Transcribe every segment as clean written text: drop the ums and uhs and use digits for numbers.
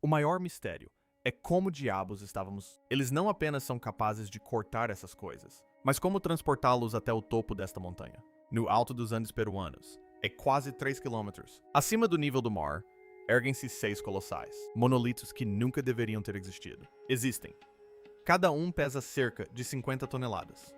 O maior mistério é como diabos estávamos... Eles não apenas são capazes de cortar essas coisas, mas como transportá-los até o topo desta montanha. No alto dos Andes peruanos, é quase 3 quilômetros. Acima do nível do mar, erguem-se 6 colossais, monolitos que nunca deveriam ter existido. Existem. Cada um pesa cerca de 50 toneladas.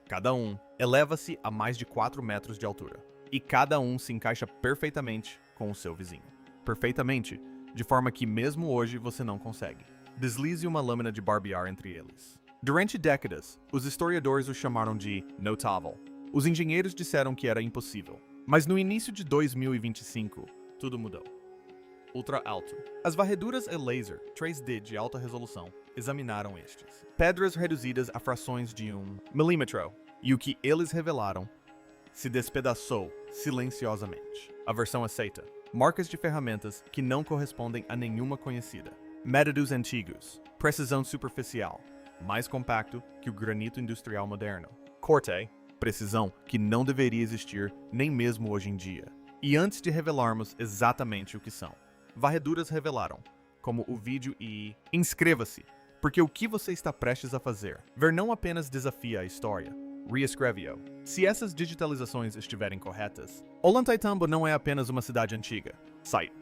Cada um eleva-se a mais de 4 metros de altura. E cada um se encaixa perfeitamente com o seu vizinho. Perfeitamente, de forma que mesmo hoje você não consegue. Deslize uma lâmina de barbear entre eles. Durante décadas, os historiadores o chamaram de notável. Os engenheiros disseram que era impossível. Mas no início de 2025, tudo mudou. Ultra alto. As varreduras a laser 3D de alta resolução examinaram estes. Pedras reduzidas a frações de 1 milímetro. E o que eles revelaram se despedaçou silenciosamente. A versão aceita. Marcas de ferramentas que não correspondem a nenhuma conhecida. Métodos antigos. Precisão superficial. Mais compacto que o granito industrial moderno. Corte. Precisão que não deveria existir nem mesmo hoje em dia. E antes de revelarmos exatamente o que são, varreduras revelaram, como o vídeo e... Inscreva-se, porque o que você está prestes a fazer, ver não apenas desafia a história, reescreve-o. Se essas digitalizações estiverem corretas, Ollantaytambo não é apenas uma cidade antiga. Site.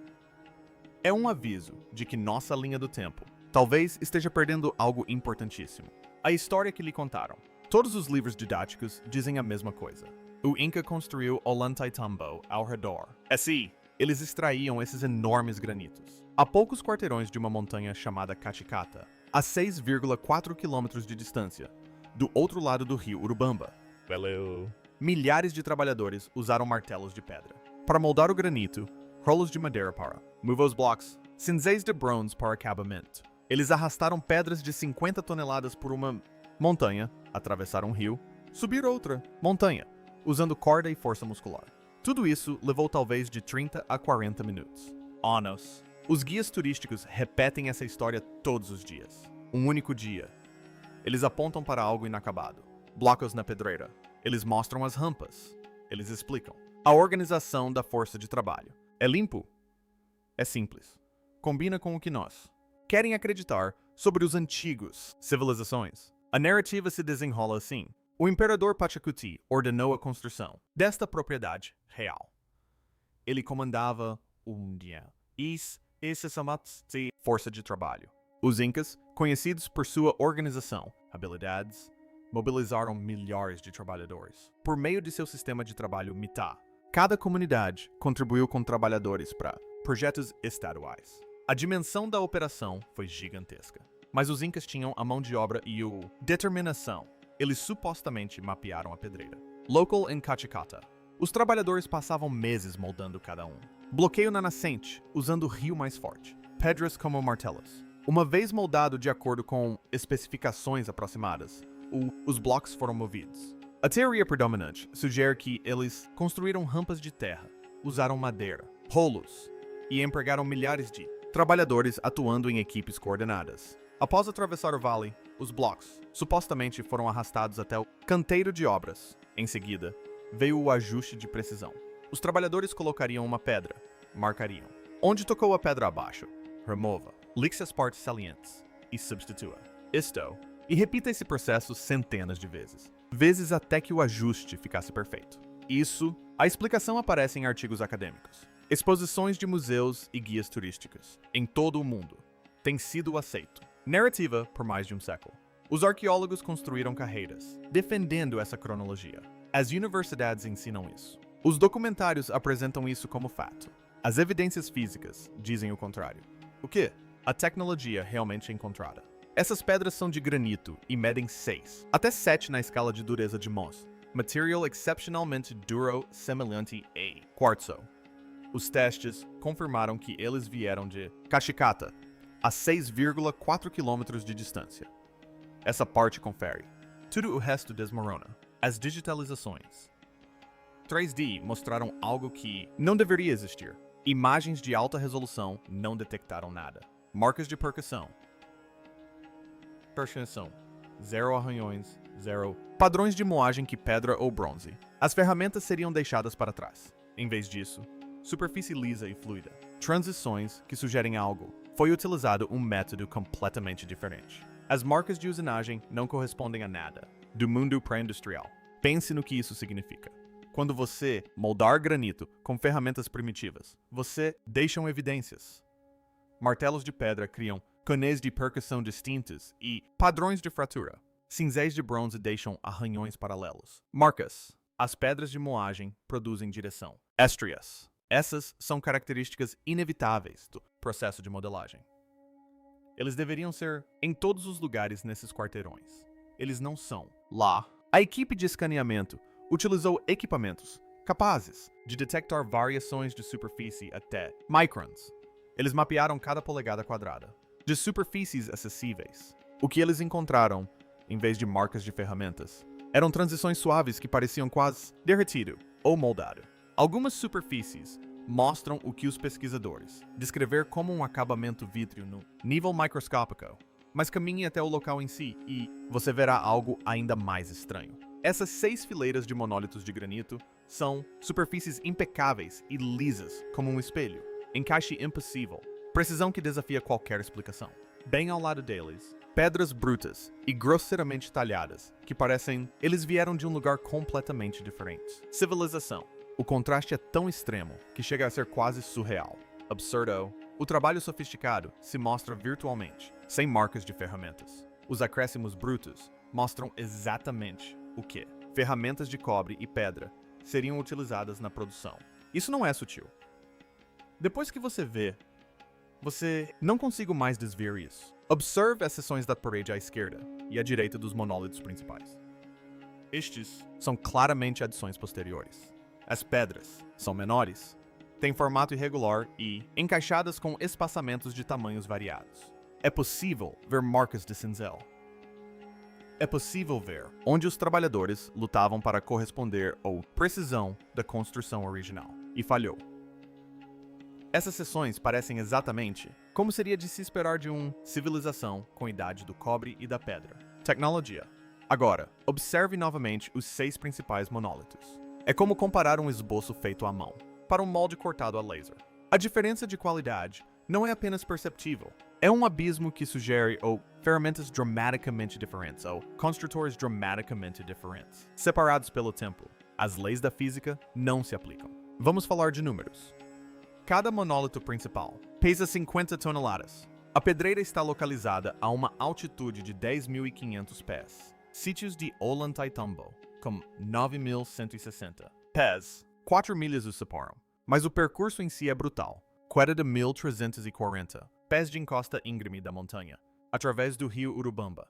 É um aviso de que nossa linha do tempo talvez esteja perdendo algo importantíssimo. A história que lhe contaram. Todos os livros didáticos dizem a mesma coisa. O Inca construiu Ollantaytambo ao redor. Assim, eles extraíam esses enormes granitos. A poucos quarteirões de uma montanha chamada Cachicata, a 6,4 quilômetros de distância, do outro lado do rio Urubamba. Hello. Milhares de trabalhadores usaram martelos de pedra para moldar o granito, rolos de madeira para move os blocos, cinzéis de bronze para acabamento. Eles arrastaram pedras de 50 toneladas por uma montanha, atravessaram um rio, subir outra montanha, usando corda e força muscular. Tudo isso levou talvez de 30 a 40 minutos. Anos. Os guias turísticos repetem essa história todos os dias. Um único dia. Eles apontam para algo inacabado. Blocos na pedreira. Eles mostram as rampas. Eles explicam. A organização da força de trabalho. É limpo? É simples. Combina com o que nós querem acreditar sobre os antigos civilizações. A narrativa se desenrola assim. O imperador Pachacuti ordenou a construção desta propriedade real. Ele comandava um dia. Esse chama-se força de trabalho. Os Incas, conhecidos por sua organização, habilidades, mobilizaram milhares de trabalhadores por meio de seu sistema de trabalho Mitá. Cada comunidade contribuiu com trabalhadores para projetos estaduais. A dimensão da operação foi gigantesca, mas os Incas tinham a mão de obra e a determinação. Eles supostamente mapearam a pedreira. Local em Cachicata. Os trabalhadores passavam meses moldando cada um. Bloqueio na nascente, usando o rio mais forte. Pedras como martelos. Uma vez moldado de acordo com especificações aproximadas, os blocos foram movidos. A teoria predominante sugere que eles construíram rampas de terra, usaram madeira, rolos e empregaram milhares de trabalhadores atuando em equipes coordenadas. Após atravessar o vale, os blocos supostamente foram arrastados até o canteiro de obras. Em seguida, veio o ajuste de precisão. Os trabalhadores colocariam uma pedra, marcariam. Onde tocou a pedra abaixo, remova, lixe as partes salientes e substitua. Isto, e repita esse processo centenas de vezes até que o ajuste ficasse perfeito. A explicação aparece em artigos acadêmicos, exposições de museus e guias turísticos, em todo o mundo. Tem sido aceito. Narrativa por mais de um século. Os arqueólogos construíram carreiras, defendendo essa cronologia. As universidades ensinam isso. Os documentários apresentam isso como fato. As evidências físicas dizem o contrário. O quê? A tecnologia realmente encontrada. Essas pedras são de granito e medem 6 até 7 na escala de dureza de Mohs. Material excepcionalmente duro semelhante a quartzo. Os testes confirmaram que eles vieram de Cachicata, a 6,4 quilômetros de distância. Essa parte confere. Tudo o resto desmorona. As digitalizações 3D mostraram algo que não deveria existir. Imagens de alta resolução não detectaram nada. Marcas de percussão. Percussão. 0 arranhões, 0. Padrões de moagem que pedra ou bronze. As ferramentas seriam deixadas para trás. Em vez disso, superfície lisa e fluida. transições que sugerem algo, foi utilizado um método completamente diferente. As marcas de usinagem não correspondem a nada do mundo pré-industrial. Pense no que isso significa. Quando você moldar granito com ferramentas primitivas, você deixa evidências. Martelos de pedra criam canês de percussão distintos e padrões de fratura. Cinzéis de bronze deixam arranhões paralelos. Marcas. As pedras de moagem produzem direção. Estrias. Essas são características inevitáveis do processo de modelagem. Eles deveriam ser em todos os lugares nesses quarteirões. Eles não são. Lá, a equipe de escaneamento utilizou equipamentos capazes de detectar variações de superfície até microns. Eles mapearam cada polegada quadrada de superfícies acessíveis. O que eles encontraram, em vez de marcas de ferramentas, eram transições suaves que pareciam quase derretido ou moldado. Algumas superfícies mostram o que os pesquisadores descrever como um acabamento vítreo no nível microscópico, mas caminhe até o local em si e você verá algo ainda mais estranho. Essas 6 fileiras de monólitos de granito são superfícies impecáveis e lisas como um espelho, encaixe impossível, precisão que desafia qualquer explicação. Bem ao lado deles, pedras brutas e grosseiramente talhadas, que parecem eles vieram de um lugar completamente diferente. Civilização. O contraste é tão extremo que chega a ser quase surreal. Absurdo. O trabalho sofisticado se mostra virtualmente, sem marcas de ferramentas. Os acréscimos brutos mostram exatamente o que ferramentas de cobre e pedra seriam utilizadas na produção. Isso não é sutil. Depois que você vê, você não consigo mais desviar isso. Observe as seções da parede à esquerda e à direita dos monólitos principais. Estes são claramente adições posteriores. As pedras são menores, têm formato irregular e encaixadas com espaçamentos de tamanhos variados. É possível ver marcas de cinzel. É possível ver onde os trabalhadores lutavam para corresponder à precisão da construção original e falhou. Essas seções parecem exatamente como seria de se esperar de uma civilização com a idade do cobre e da pedra. Tecnologia. Agora, observe novamente os 6 principais monólitos. É como comparar um esboço feito à mão para um molde cortado a laser. A diferença de qualidade não é apenas perceptível, é um abismo que sugere ou ferramentas dramaticamente diferentes ou construtores dramaticamente diferentes. Separados pelo tempo, as leis da física não se aplicam. Vamos falar de números. Cada monólito principal pesa 50 toneladas. A pedreira está localizada a uma altitude de 10.500 pés. Sítios de Ollantaytambo, com 9.160 pés, 4 milhas o separam. Mas o percurso em si é brutal. 40.340 pés de encosta íngreme da montanha, através do rio Urubamba.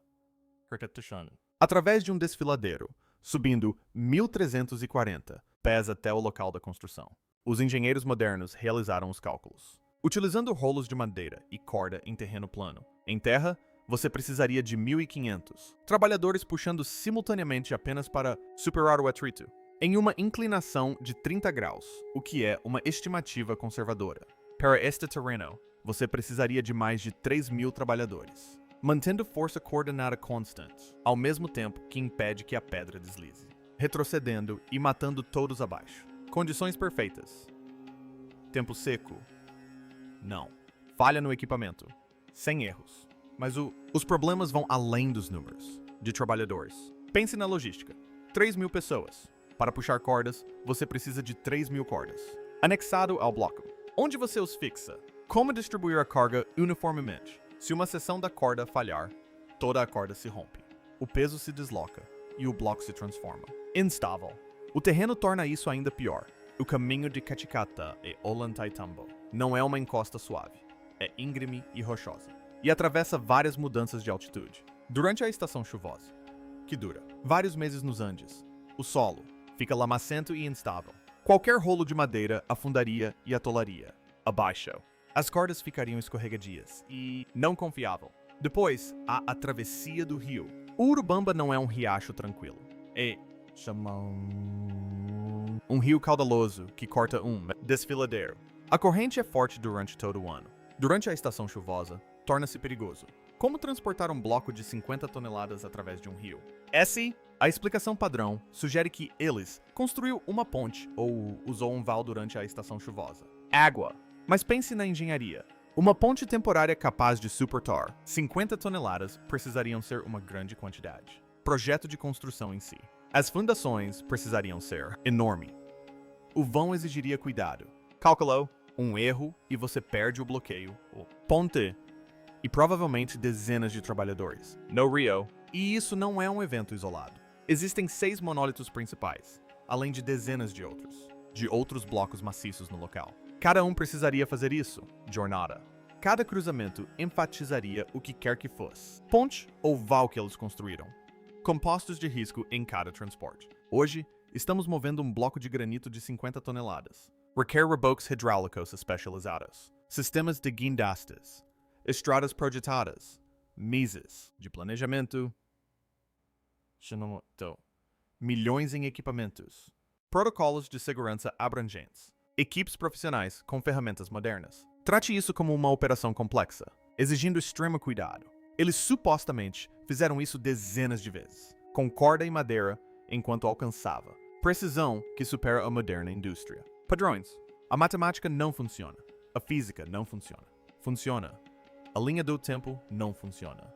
Através de um desfiladeiro, subindo 1.340 pés até o local da construção. Os engenheiros modernos realizaram os cálculos. Utilizando rolos de madeira e corda em terreno plano. Em terra, você precisaria de 1.500 trabalhadores puxando simultaneamente apenas para superar o atrito, em uma inclinação de 30 graus, o que é uma estimativa conservadora. Para este terreno, você precisaria de mais de 3.000 trabalhadores, mantendo força coordenada constante, ao mesmo tempo que impede que a pedra deslize, retrocedendo e matando todos abaixo. Condições perfeitas. Tempo seco? Não. Falha no equipamento? Sem erros. Mas os problemas vão além dos números de trabalhadores. Pense na logística. 3.000 pessoas. Para puxar cordas, você precisa de 3.000 cordas. Anexado ao bloco. Onde você os fixa? Como distribuir a carga uniformemente? Se uma seção da corda falhar, toda a corda se rompe. O peso se desloca e o bloco se transforma. Instável. O terreno torna isso ainda pior. O caminho de Kachikata e Ollantaytambo não é uma encosta suave. É íngreme e rochosa. E atravessa várias mudanças de altitude. Durante a estação chuvosa, que dura vários meses nos Andes, o solo fica lamacento e instável. Qualquer rolo de madeira afundaria e atolaria. Abaixo, as cordas ficariam escorregadias e não confiável. Depois, há a travessia do rio. O Urubamba não é um riacho tranquilo. É um rio caudaloso que corta um desfiladeiro. A corrente é forte durante todo o ano. Durante a estação chuvosa, torna-se perigoso. Como transportar um bloco de 50 toneladas através de um rio? A explicação padrão sugere que eles construiu uma ponte ou usou um val durante a estação chuvosa. Água. Mas pense na engenharia. Uma ponte temporária capaz de suportar 50 toneladas precisariam ser uma grande quantidade. Projeto de construção em si. As fundações precisariam ser enorme. O vão exigiria cuidado. Calculou um erro e você perde o bloqueio, ou ponte, e provavelmente dezenas de trabalhadores. No Rio. E isso não é um evento isolado. Existem 6 monólitos principais, além de dezenas de outros blocos maciços no local. Cada um precisaria fazer isso. Jornada. Cada cruzamento enfatizaria o que quer que fosse. Ponte ou val que eles construíram. Compostos de risco em cada transporte. Hoje, estamos movendo um bloco de granito de 50 toneladas. Requer reboques hidráulicos especializados. Sistemas de guindastes. Estradas projetadas. Meses de planejamento. Milhões em equipamentos. Protocolos de segurança abrangentes. Equipes profissionais com ferramentas modernas. Trate isso como uma operação complexa, exigindo extremo cuidado. Eles supostamente fizeram isso dezenas de vezes, com corda e madeira enquanto alcançava. Precisão que supera a moderna indústria. Padrões. A matemática não funciona. A física não funciona. Funciona. A linha do tempo não funciona.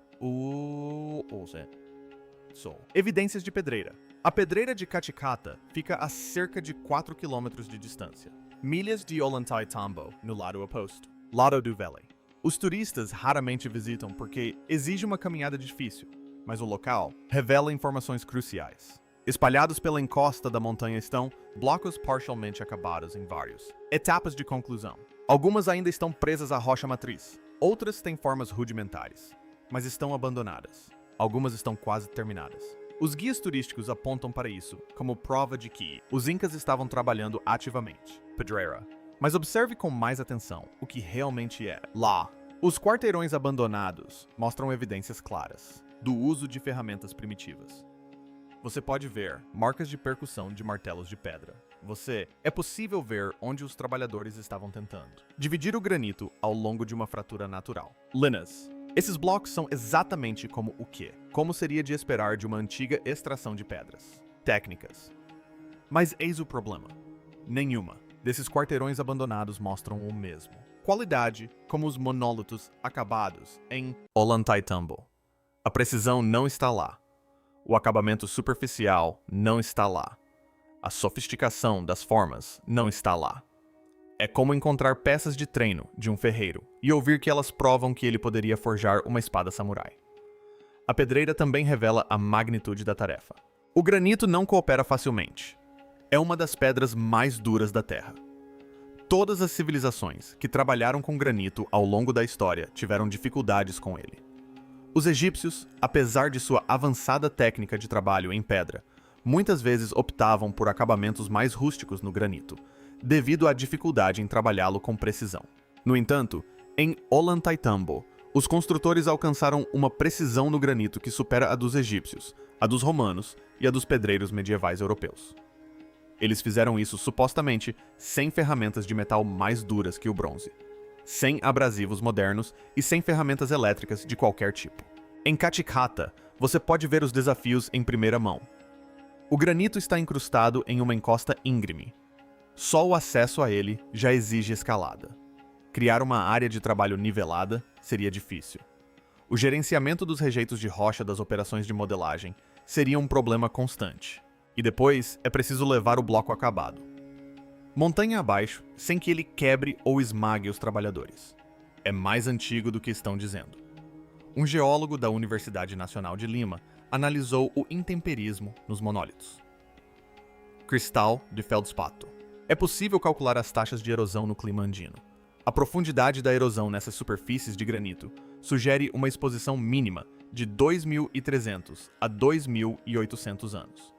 Evidências de pedreira. A pedreira de Caticata fica a cerca de 4 km de distância. Milhas de Ollantaytambo, no lado oposto. Lado do Valley. Os turistas raramente visitam porque exige uma caminhada difícil, mas o local revela informações cruciais. Espalhados pela encosta da montanha estão blocos parcialmente acabados em vários etapas de conclusão. Algumas ainda estão presas à rocha matriz. Outras têm formas rudimentares, mas estão abandonadas. Algumas estão quase terminadas. Os guias turísticos apontam para isso como prova de que os incas estavam trabalhando ativamente. Pedreira. Mas observe com mais atenção o que realmente é. Lá, os quarteirões abandonados mostram evidências claras do uso de ferramentas primitivas. Você pode ver marcas de percussão de martelos de pedra. É possível ver onde os trabalhadores estavam tentando dividir o granito ao longo de uma fratura natural. Linas. Esses blocos são exatamente como seria de esperar de uma antiga extração de pedras. Técnicas. Mas eis o problema. Nenhuma desses quarteirões abandonados mostram o mesmo qualidade como os monólitos acabados em Ollantaytambo. A precisão não está lá. O acabamento superficial não está lá. A sofisticação das formas não está lá. É como encontrar peças de treino de um ferreiro e ouvir que elas provam que ele poderia forjar uma espada samurai. A pedreira também revela a magnitude da tarefa. O granito não coopera facilmente. É uma das pedras mais duras da Terra. Todas as civilizações que trabalharam com granito ao longo da história tiveram dificuldades com ele. Os egípcios, apesar de sua avançada técnica de trabalho em pedra, muitas vezes optavam por acabamentos mais rústicos no granito, devido à dificuldade em trabalhá-lo com precisão. No entanto, em Ollantaytambo, os construtores alcançaram uma precisão no granito que supera a dos egípcios, a dos romanos e a dos pedreiros medievais europeus. Eles fizeram isso supostamente sem ferramentas de metal mais duras que o bronze, sem abrasivos modernos e sem ferramentas elétricas de qualquer tipo. Em Caticata, você pode ver os desafios em primeira mão. O granito está incrustado em uma encosta íngreme. Só o acesso a ele já exige escalada. Criar uma área de trabalho nivelada seria difícil. O gerenciamento dos rejeitos de rocha das operações de modelagem seria um problema constante. E depois é preciso levar o bloco acabado. Montanha abaixo, sem que ele quebre ou esmague os trabalhadores. É mais antigo do que estão dizendo. Um geólogo da Universidade Nacional de Lima analisou o intemperismo nos monólitos. Cristal de feldspato. É possível calcular as taxas de erosão no clima andino. A profundidade da erosão nessas superfícies de granito sugere uma exposição mínima de 2.300 a 2.800 anos.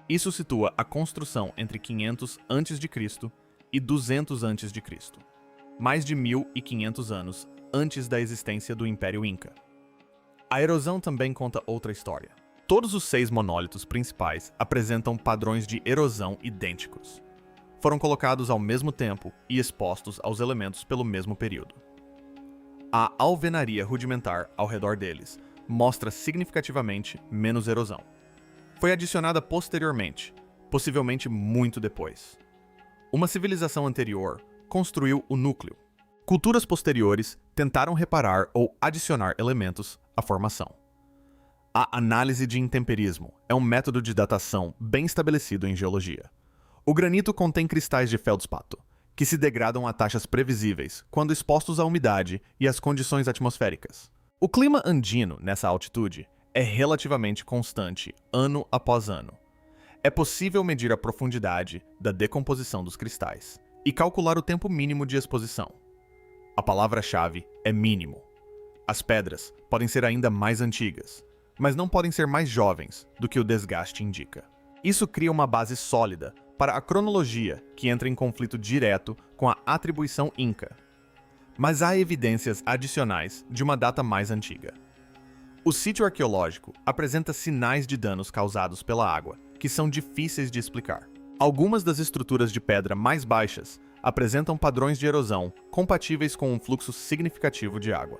Isso situa a construção entre 500 a.C. e 200 a.C., mais de 1.500 anos antes da existência do Império Inca. A erosão também conta outra história. Todos os 6 monólitos principais apresentam padrões de erosão idênticos. Foram colocados ao mesmo tempo e expostos aos elementos pelo mesmo período. A alvenaria rudimentar ao redor deles mostra significativamente menos erosão. Foi adicionada posteriormente, possivelmente muito depois. Uma civilização anterior construiu o núcleo. Culturas posteriores tentaram reparar ou adicionar elementos à formação. A análise de intemperismo é um método de datação bem estabelecido em geologia. O granito contém cristais de feldspato, que se degradam a taxas previsíveis quando expostos à umidade e às condições atmosféricas. O clima andino nessa altitude é relativamente constante ano após ano. É possível medir a profundidade da decomposição dos cristais e calcular o tempo mínimo de exposição. A palavra-chave é mínimo. As pedras podem ser ainda mais antigas, mas não podem ser mais jovens do que o desgaste indica. Isso cria uma base sólida para a cronologia que entra em conflito direto com a atribuição Inca. Mas há evidências adicionais de uma data mais antiga. O sítio arqueológico apresenta sinais de danos causados pela água, que são difíceis de explicar. Algumas das estruturas de pedra mais baixas apresentam padrões de erosão compatíveis com um fluxo significativo de água.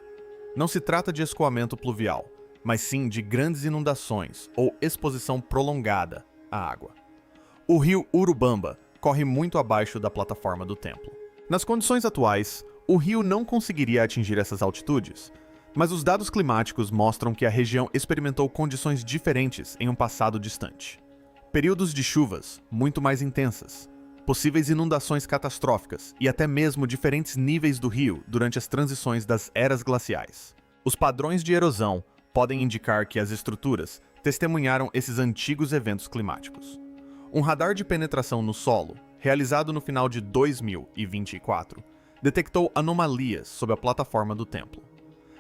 Não se trata de escoamento pluvial, mas sim de grandes inundações ou exposição prolongada à água. O rio Urubamba corre muito abaixo da plataforma do templo. Nas condições atuais, o rio não conseguiria atingir essas altitudes, mas os dados climáticos mostram que a região experimentou condições diferentes em um passado distante. Períodos de chuvas muito mais intensas, possíveis inundações catastróficas e até mesmo diferentes níveis do rio durante as transições das eras glaciais. Os padrões de erosão podem indicar que as estruturas testemunharam esses antigos eventos climáticos. Um radar de penetração no solo, realizado no final de 2024, detectou anomalias sob a plataforma do templo.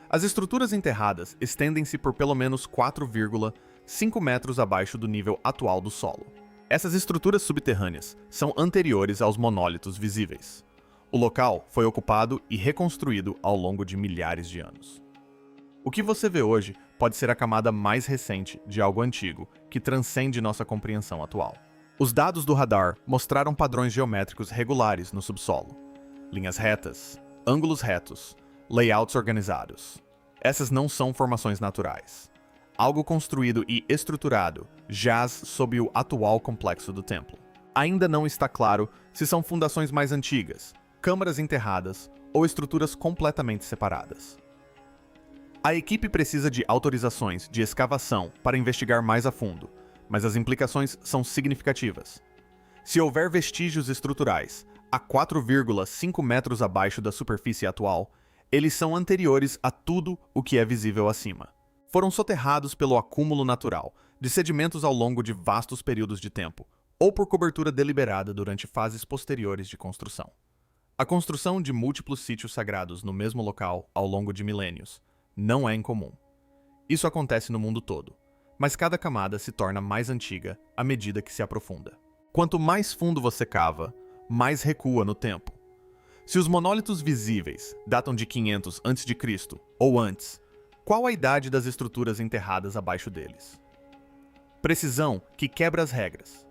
As estruturas enterradas estendem-se por pelo menos 4,5 metros abaixo do nível atual do solo. Essas estruturas subterrâneas são anteriores aos monólitos visíveis. O local foi ocupado e reconstruído ao longo de milhares de anos. O que você vê hoje pode ser a camada mais recente de algo antigo que transcende nossa compreensão atual. Os dados do radar mostraram padrões geométricos regulares no subsolo. Linhas retas, ângulos retos, layouts organizados. Essas não são formações naturais. Algo construído e estruturado jaz sob o atual complexo do templo. Ainda não está claro se são fundações mais antigas, câmaras enterradas ou estruturas completamente separadas. A equipe precisa de autorizações de escavação para investigar mais a fundo, mas as implicações são significativas. Se houver vestígios estruturais a 4,5 metros abaixo da superfície atual, eles são anteriores a tudo o que é visível acima. Foram soterrados pelo acúmulo natural de sedimentos ao longo de vastos períodos de tempo, ou por cobertura deliberada durante fases posteriores de construção. A construção de múltiplos sítios sagrados no mesmo local ao longo de milênios não é incomum. Isso acontece no mundo todo, mas cada camada se torna mais antiga à medida que se aprofunda. Quanto mais fundo você cava, mais recua no tempo. Se os monólitos visíveis datam de 500 a.C. ou antes, qual a idade das estruturas enterradas abaixo deles? Precisão que quebra as regras.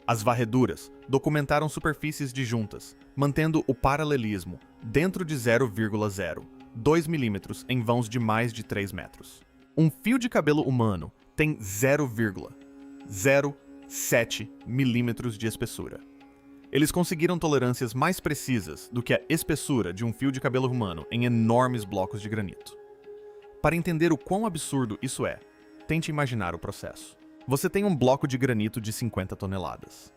As varreduras documentaram superfícies disjuntas, mantendo o paralelismo dentro de 0,02 milímetros em vãos de mais de 3 metros. Um fio de cabelo humano tem 0,07 milímetros de espessura. Eles conseguiram tolerâncias mais precisas do que a espessura de um fio de cabelo humano em enormes blocos de granito. Para entender o quão absurdo isso é, tente imaginar o processo. Você tem um bloco de granito de 50 toneladas.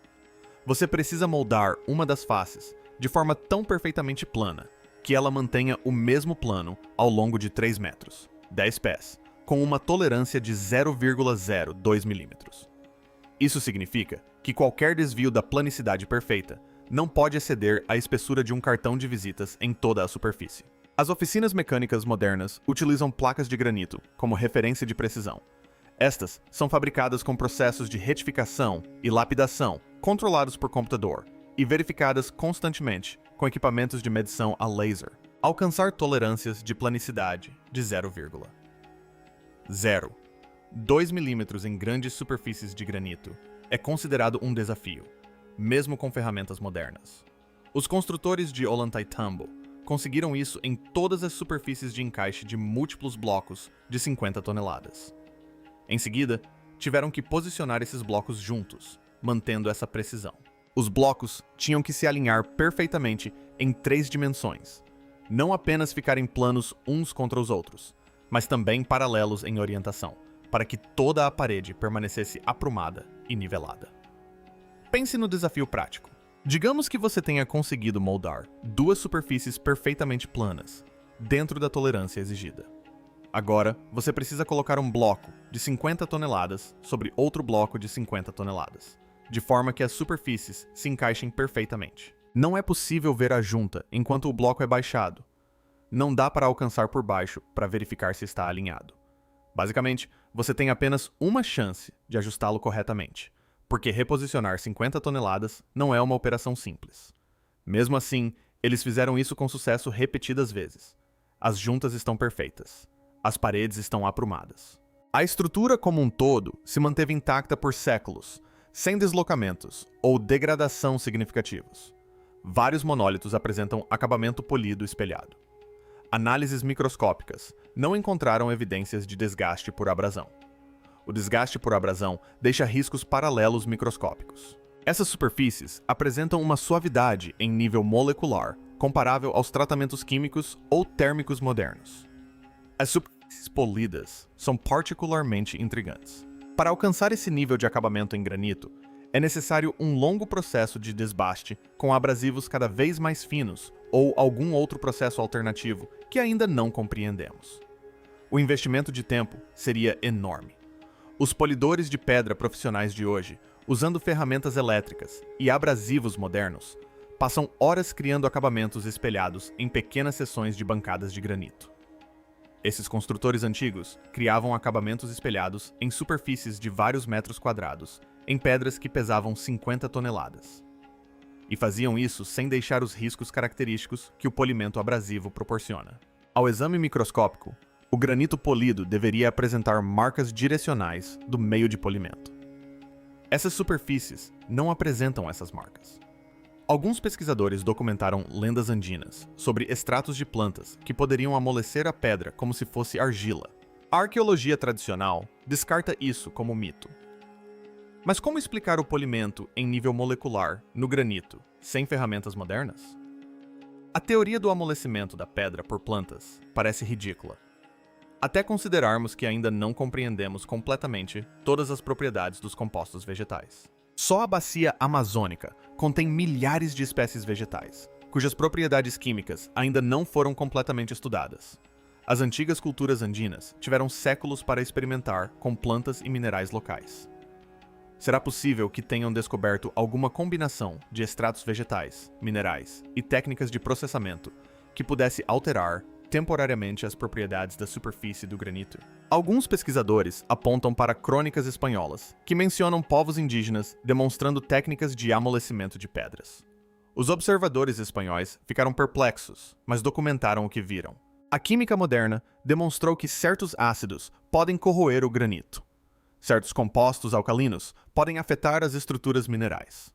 Você precisa moldar uma das faces de forma tão perfeitamente plana que ela mantenha o mesmo plano ao longo de 3 metros, 10 pés, com uma tolerância de 0,02 milímetros. Isso significa que qualquer desvio da planicidade perfeita não pode exceder a espessura de um cartão de visitas em toda a superfície. As oficinas mecânicas modernas utilizam placas de granito como referência de precisão. Estas são fabricadas com processos de retificação e lapidação controlados por computador e verificadas constantemente com equipamentos de medição a laser. Alcançar tolerâncias de planicidade de 0,02 milímetros em grandes superfícies de granito é considerado um desafio, mesmo com ferramentas modernas. Os construtores de Ollantaytambo conseguiram isso em todas as superfícies de encaixe de múltiplos blocos de 50 toneladas. Em seguida, tiveram que posicionar esses blocos juntos, mantendo essa precisão. Os blocos tinham que se alinhar perfeitamente em 3 dimensões, não apenas ficarem planos uns contra os outros, mas também paralelos em orientação, para que toda a parede permanecesse aprumada e nivelada. Pense no desafio prático. Digamos que você tenha conseguido moldar 2 superfícies perfeitamente planas, dentro da tolerância exigida. Agora, você precisa colocar um bloco de 50 toneladas sobre outro bloco de 50 toneladas, de forma que as superfícies se encaixem perfeitamente. Não é possível ver a junta enquanto o bloco é baixado. Não dá para alcançar por baixo para verificar se está alinhado. Basicamente, você tem apenas uma chance de ajustá-lo corretamente, porque reposicionar 50 toneladas não é uma operação simples. Mesmo assim, eles fizeram isso com sucesso repetidas vezes. As juntas estão perfeitas. As paredes estão aprumadas. A estrutura como um todo se manteve intacta por séculos, sem deslocamentos ou degradação significativos. Vários monólitos apresentam acabamento polido espelhado. Análises microscópicas não encontraram evidências de desgaste por abrasão. O desgaste por abrasão deixa riscos paralelos microscópicos. Essas superfícies apresentam uma suavidade em nível molecular comparável aos tratamentos químicos ou térmicos modernos. As superfícies polidas são particularmente intrigantes. Para alcançar esse nível de acabamento em granito, é necessário um longo processo de desbaste com abrasivos cada vez mais finos ou algum outro processo alternativo que ainda não compreendemos. O investimento de tempo seria enorme. Os polidores de pedra profissionais de hoje, usando ferramentas elétricas e abrasivos modernos, passam horas criando acabamentos espelhados em pequenas seções de bancadas de granito. Esses construtores antigos criavam acabamentos espelhados em superfícies de vários metros quadrados, em pedras que pesavam 50 toneladas. E faziam isso sem deixar os riscos característicos que o polimento abrasivo proporciona. Ao exame microscópico, o granito polido deveria apresentar marcas direcionais do meio de polimento. Essas superfícies não apresentam essas marcas. Alguns pesquisadores documentaram lendas andinas sobre extratos de plantas que poderiam amolecer a pedra como se fosse argila. A arqueologia tradicional descarta isso como mito. Mas como explicar o polimento em nível molecular no granito, sem ferramentas modernas? A teoria do amolecimento da pedra por plantas parece ridícula, até considerarmos que ainda não compreendemos completamente todas as propriedades dos compostos vegetais. Só a bacia amazônica contém milhares de espécies vegetais, cujas propriedades químicas ainda não foram completamente estudadas. As antigas culturas andinas tiveram séculos para experimentar com plantas e minerais locais. Será possível que tenham descoberto alguma combinação de extratos vegetais, minerais e técnicas de processamento que pudesse alterar temporariamente as propriedades da superfície do granito? Alguns pesquisadores apontam para crônicas espanholas, que mencionam povos indígenas demonstrando técnicas de amolecimento de pedras. Os observadores espanhóis ficaram perplexos, mas documentaram o que viram. A química moderna demonstrou que certos ácidos podem corroer o granito. Certos compostos alcalinos podem afetar as estruturas minerais.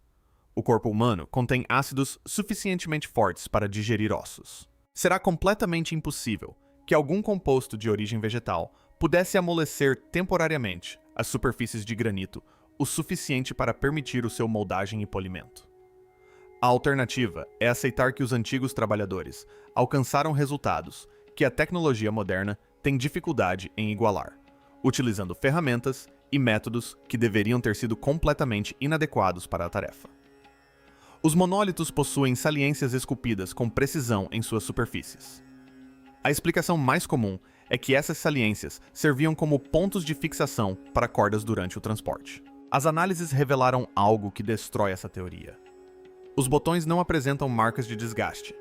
O corpo humano contém ácidos suficientemente fortes para digerir ossos. Será completamente impossível que algum composto de origem vegetal pudesse amolecer temporariamente as superfícies de granito o suficiente para permitir o seu moldagem e polimento. A alternativa é aceitar que os antigos trabalhadores alcançaram resultados que a tecnologia moderna tem dificuldade em igualar, utilizando ferramentas e métodos que deveriam ter sido completamente inadequados para a tarefa. Os monólitos possuem saliências esculpidas com precisão em suas superfícies. A explicação mais comum é que essas saliências serviam como pontos de fixação para cordas durante o transporte. As análises revelaram algo que destrói essa teoria. Os botões não apresentam marcas de desgaste,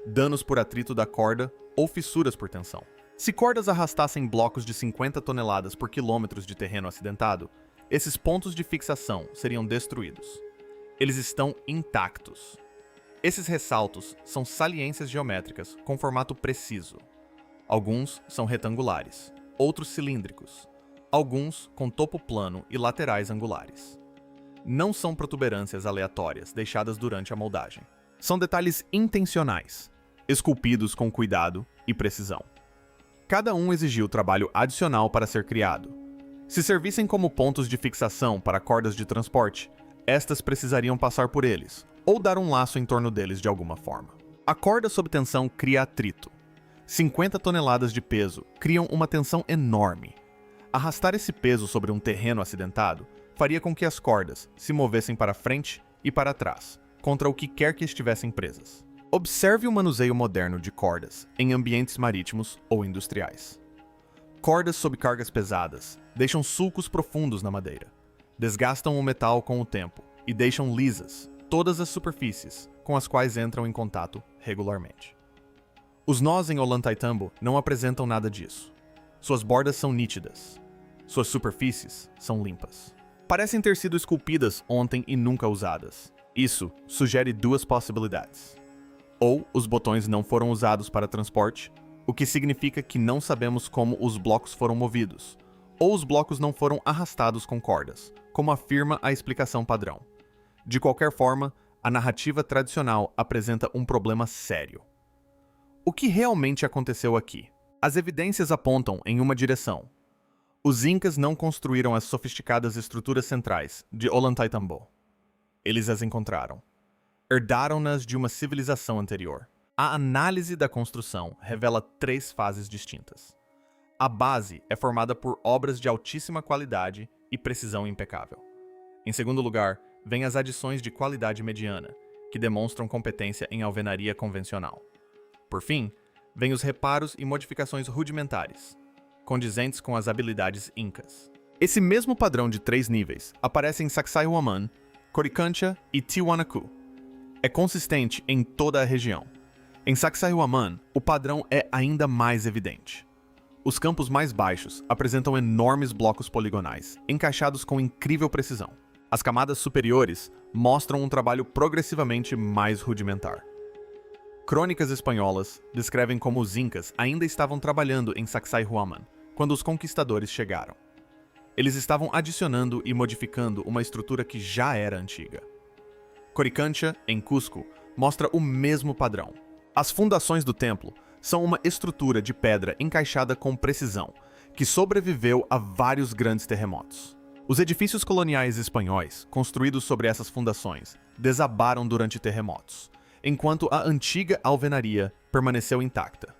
danos por atrito da corda ou fissuras por tensão. Se cordas arrastassem blocos de 50 toneladas por quilômetros de terreno acidentado, esses pontos de fixação seriam destruídos. Eles estão intactos. Esses ressaltos são saliências geométricas com formato preciso. Alguns são retangulares, outros cilíndricos, alguns com topo plano e laterais angulares. Não são protuberâncias aleatórias deixadas durante a moldagem. São detalhes intencionais, esculpidos com cuidado e precisão. Cada um exigiu trabalho adicional para ser criado. Se servissem como pontos de fixação para cordas de transporte, estas precisariam passar por eles, ou dar um laço em torno deles de alguma forma. A corda sob tensão cria atrito. 50 toneladas de peso criam uma tensão enorme. Arrastar esse peso sobre um terreno acidentado faria com que as cordas se movessem para frente e para trás, contra o que quer que estivessem presas. Observe o manuseio moderno de cordas em ambientes marítimos ou industriais. Cordas sob cargas pesadas deixam sulcos profundos na madeira, desgastam o metal com o tempo e deixam lisas todas as superfícies com as quais entram em contato regularmente. Os nós em Ollantaytambo não apresentam nada disso. Suas bordas são nítidas. Suas superfícies são limpas. Parecem ter sido esculpidas ontem e nunca usadas. Isso sugere duas possibilidades. Ou os botões não foram usados para transporte, o que significa que não sabemos como os blocos foram movidos, ou os blocos não foram arrastados com cordas, como afirma a explicação padrão. De qualquer forma, a narrativa tradicional apresenta um problema sério. O que realmente aconteceu aqui? As evidências apontam em uma direção. Os Incas não construíram as sofisticadas estruturas centrais de Ollantaytambo. Eles as encontraram. Herdaram-nas de uma civilização anterior. A análise da construção revela 3 fases distintas. A base é formada por obras de altíssima qualidade e precisão impecável. Em segundo lugar, vêm as adições de qualidade mediana, que demonstram competência em alvenaria convencional. Por fim, vêm os reparos e modificações rudimentares, condizentes com as habilidades incas. Esse mesmo padrão de 3 níveis aparece em Sacsayhuaman, Coricancha e Tiwanaku. É consistente em toda a região. Em Sacsayhuaman, o padrão é ainda mais evidente. Os campos mais baixos apresentam enormes blocos poligonais, encaixados com incrível precisão. As camadas superiores mostram um trabalho progressivamente mais rudimentar. Crônicas espanholas descrevem como os Incas ainda estavam trabalhando em Sacsayhuaman quando os conquistadores chegaram. Eles estavam adicionando e modificando uma estrutura que já era antiga. Coricancha, em Cusco, mostra o mesmo padrão. As fundações do templo são uma estrutura de pedra encaixada com precisão, que sobreviveu a vários grandes terremotos. Os edifícios coloniais espanhóis, construídos sobre essas fundações, desabaram durante terremotos, enquanto a antiga alvenaria permaneceu intacta.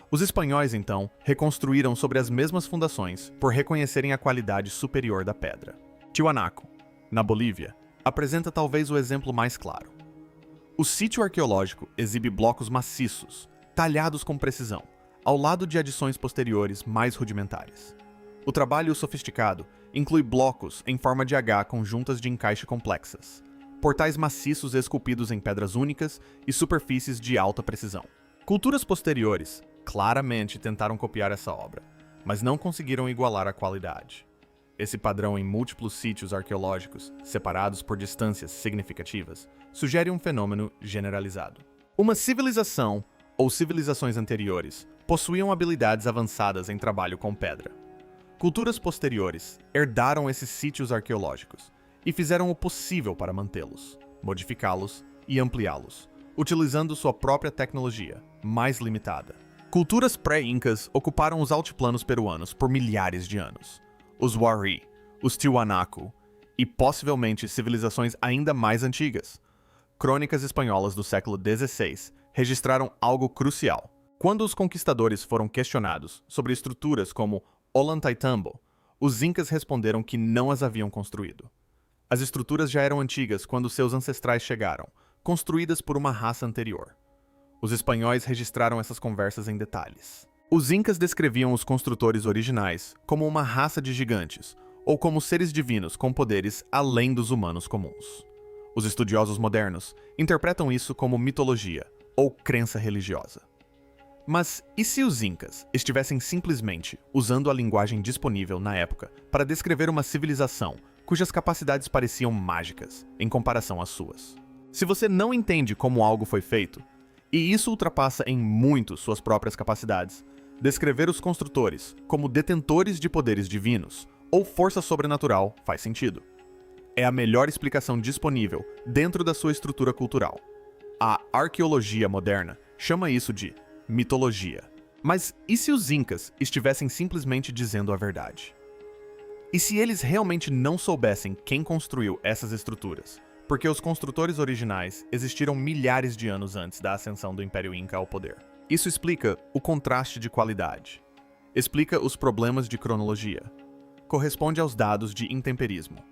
Os espanhóis, então, reconstruíram sobre as mesmas fundações por reconhecerem a qualidade superior da pedra. Tiwanaku, na Bolívia, apresenta talvez o exemplo mais claro. O sítio arqueológico exibe blocos maciços, talhados com precisão, ao lado de adições posteriores mais rudimentares. O trabalho sofisticado inclui blocos em forma de H com juntas de encaixe complexas, portais maciços esculpidos em pedras únicas e superfícies de alta precisão. Culturas posteriores claramente tentaram copiar essa obra, mas não conseguiram igualar a qualidade. Esse padrão em múltiplos sítios arqueológicos, separados por distâncias significativas, sugere um fenômeno generalizado. Uma civilização ou civilizações anteriores possuíam habilidades avançadas em trabalho com pedra. Culturas posteriores herdaram esses sítios arqueológicos e fizeram o possível para mantê-los, modificá-los e ampliá-los, utilizando sua própria tecnologia, mais limitada. Culturas pré-incas ocuparam os altiplanos peruanos por milhares de anos. Os Wari, os Tiwanaku e possivelmente civilizações ainda mais antigas. Crônicas espanholas do século XVI registraram algo crucial. Quando os conquistadores foram questionados sobre estruturas como Ollantaytambo, os incas responderam que não as haviam construído. As estruturas já eram antigas quando seus ancestrais chegaram, construídas por uma raça anterior. Os espanhóis registraram essas conversas em detalhes. Os incas descreviam os construtores originais como uma raça de gigantes, ou como seres divinos com poderes além dos humanos comuns. Os estudiosos modernos interpretam isso como mitologia ou crença religiosa. Mas e se os incas estivessem simplesmente usando a linguagem disponível na época para descrever uma civilização cujas capacidades pareciam mágicas em comparação às suas? Se você não entende como algo foi feito, e isso ultrapassa em muito suas próprias capacidades, descrever os construtores como detentores de poderes divinos ou força sobrenatural faz sentido. É a melhor explicação disponível dentro da sua estrutura cultural. A arqueologia moderna chama isso de mitologia. Mas e se os incas estivessem simplesmente dizendo a verdade? E se eles realmente não soubessem quem construiu essas estruturas? Porque os construtores originais existiram milhares de anos antes da ascensão do Império Inca ao poder. Isso explica o contraste de qualidade. Explica os problemas de cronologia. Corresponde aos dados de intemperismo.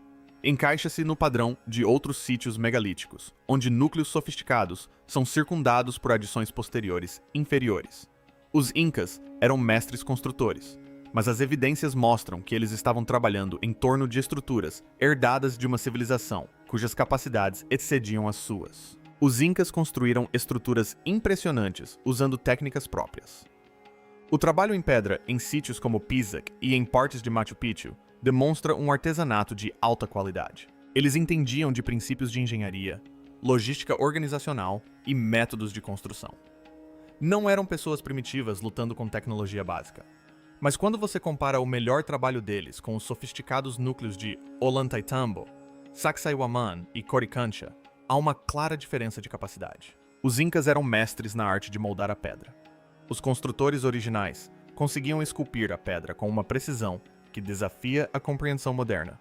Encaixa-se no padrão de outros sítios megalíticos, onde núcleos sofisticados são circundados por adições posteriores inferiores. Os Incas eram mestres construtores, mas as evidências mostram que eles estavam trabalhando em torno de estruturas herdadas de uma civilização cujas capacidades excediam as suas. Os Incas construíram estruturas impressionantes usando técnicas próprias. O trabalho em pedra em sítios como Pisac e em partes de Machu Picchu demonstra um artesanato de alta qualidade. Eles entendiam de princípios de engenharia, logística organizacional e métodos de construção. Não eram pessoas primitivas lutando com tecnologia básica. Mas quando você compara o melhor trabalho deles com os sofisticados núcleos de Ollantaytambo, Sacsayhuaman e Coricancha, há uma clara diferença de capacidade. Os Incas eram mestres na arte de moldar a pedra. Os construtores originais conseguiam esculpir a pedra com uma precisão que desafia a compreensão moderna.